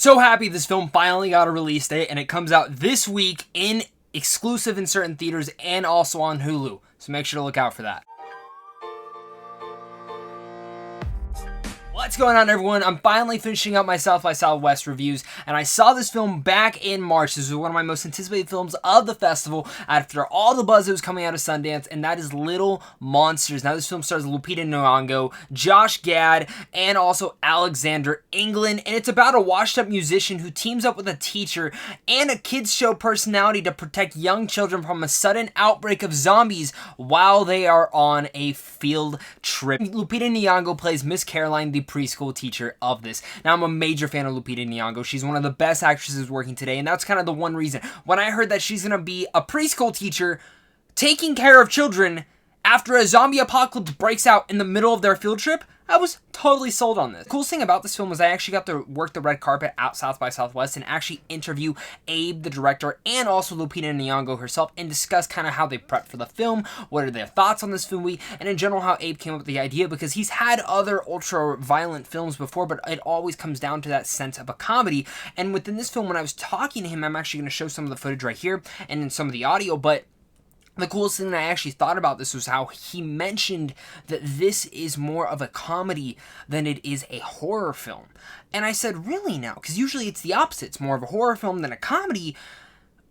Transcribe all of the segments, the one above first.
So happy this film finally got a release date, and it comes out this week in exclusive in certain theaters and also on Hulu. So make sure to look out for that. What's going on, everyone? I'm finally finishing up my South by Southwest reviews, and I saw this film back in March. This was one of my most anticipated films of the festival after all the buzz that was coming out of Sundance, and that is Little Monsters. Now, this film stars Lupita Nyong'o, Josh Gad, and also Alexander England, and it's about a washed-up musician who teams up with a teacher and a kids show personality to protect young children from a sudden outbreak of zombies while they are on a field trip. Lupita Nyong'o plays Miss Caroline, the preschool teacher of this. Now, I'm a major fan of Lupita Nyong'o. She's one of the best actresses working today, and that's kind of the one reason. When I heard that she's going to be a preschool teacher taking care of children after a zombie apocalypse breaks out in the middle of their field trip, I was totally sold on this. The coolest thing about this film was I actually got to work the red carpet at South by Southwest and actually interview Abe, the director, and also Lupita Nyong'o herself, and discuss kind of how they prepped for the film, what are their thoughts on this movie, and in general how Abe came up with the idea, because he's had other ultra-violent films before, but it always comes down to that sense of a comedy. And within this film, when I was talking to him, I'm actually going to show some of the footage right here and in some of the audio, but the coolest thing that I actually thought about this was how he mentioned that this is more of a comedy than it is a horror film. And I said, really now? Because usually it's the opposite. It's more of a horror film than a comedy.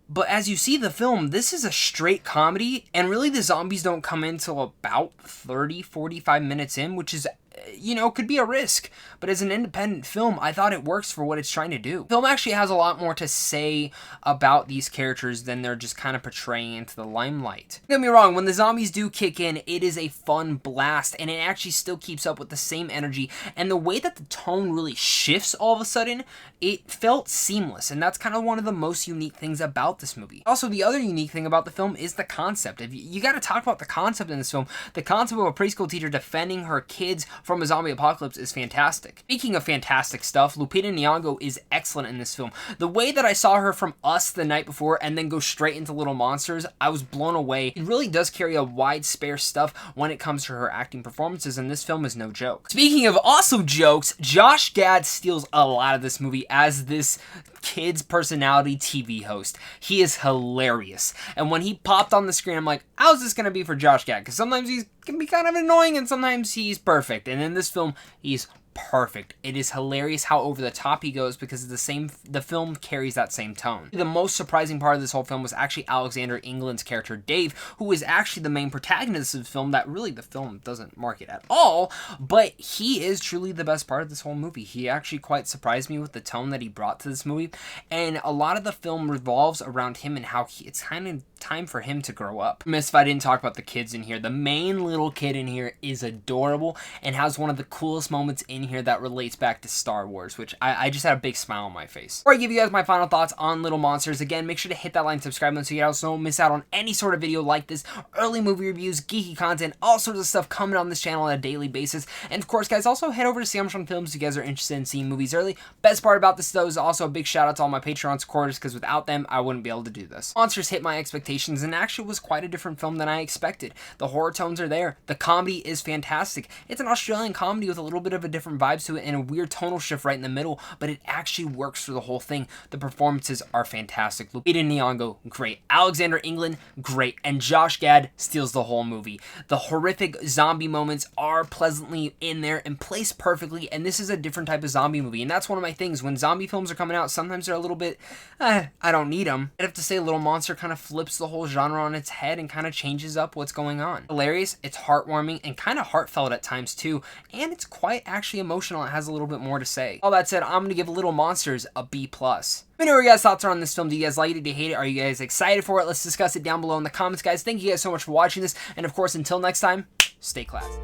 But as you see the film, this is a straight comedy, and really the zombies don't come in till about 30-45 minutes in, which is, you know, could be a risk. But as an independent film, I thought it works for what it's trying to do. The film actually has a lot more to say about these characters than they're just kind of portraying into the limelight. Don't get me wrong, when the zombies do kick in, it is a fun blast, and it actually still keeps up with the same energy. And the way that the tone really shifts all of a sudden, it felt seamless, and that's kind of one of the most unique things about this movie. Also, the other unique thing about the film is the concept. If you got to talk about the concept in this film. The concept of a preschool teacher defending her kids from a zombie apocalypse is fantastic. Speaking of fantastic stuff, Lupita Nyong'o is excellent in this film. The way that I saw her from Us the night before and then go straight into Little Monsters, I was blown away. It really does carry a wide spare stuff when it comes to her acting performances, and this film is no joke. Speaking of also jokes, Josh Gad steals a lot of this movie as this kid's personality TV host. He is hilarious. And when he popped on the screen, I'm like, how's this gonna be for Josh Gad? Because sometimes he can be kind of annoying and sometimes he's perfect. And in this film, he's perfect. It is hilarious how over the top he goes because the film carries that same tone. The most surprising part of this whole film was actually Alexander England's character Dave, who is actually the main protagonist of the film that really the film doesn't market at all, but he is truly the best part of this whole movie. He actually quite surprised me with the tone that he brought to this movie, and a lot of the film revolves around him and how it's kind of time for him to grow up. I miss if I didn't talk about the kids in here. The main little kid in here is adorable and has one of the coolest moments in here that relates back to Star Wars, which I just had a big smile on my face. Before I give you guys my final thoughts on Little Monsters, again, make sure to hit that like and subscribe button so you guys don't miss out on any sort of video like this, early movie reviews, geeky content, all sorts of stuff coming on this channel on a daily basis. And of course, guys, also head over to Samsung Films if you guys are interested in seeing movies early. Best part about this, though, is also a big shout out to all my Patreon supporters, because without them, I wouldn't be able to do this. Monsters hit my expectations and actually was quite a different film than I expected. The horror tones are there. The comedy is fantastic. It's an Australian comedy with a little bit of a different vibe to it and a weird tonal shift right in the middle, but it actually works for the whole thing. The performances are fantastic. Lupita Nyong'o, great. Alexander England, great. And Josh Gad steals the whole movie. The horrific zombie moments are pleasantly in there and placed perfectly, and this is a different type of zombie movie, and that's one of my things. When zombie films are coming out, sometimes they're a little bit, I don't need them. I'd have to say Little Monster kind of flips the whole genre on its head and kind of changes up what's going on. Hilarious, it's heartwarming, and kind of heartfelt at times too, and it's quite actually emotional. It has a little bit more to say. All that said, I'm gonna give Little Monsters a B+. Let me know what your guys' thoughts are on this film. Do you guys like it? Do you hate it? Are you guys excited for it? Let's discuss it down below in the comments, guys. Thank you guys so much for watching this, and of course, until next time, stay classy.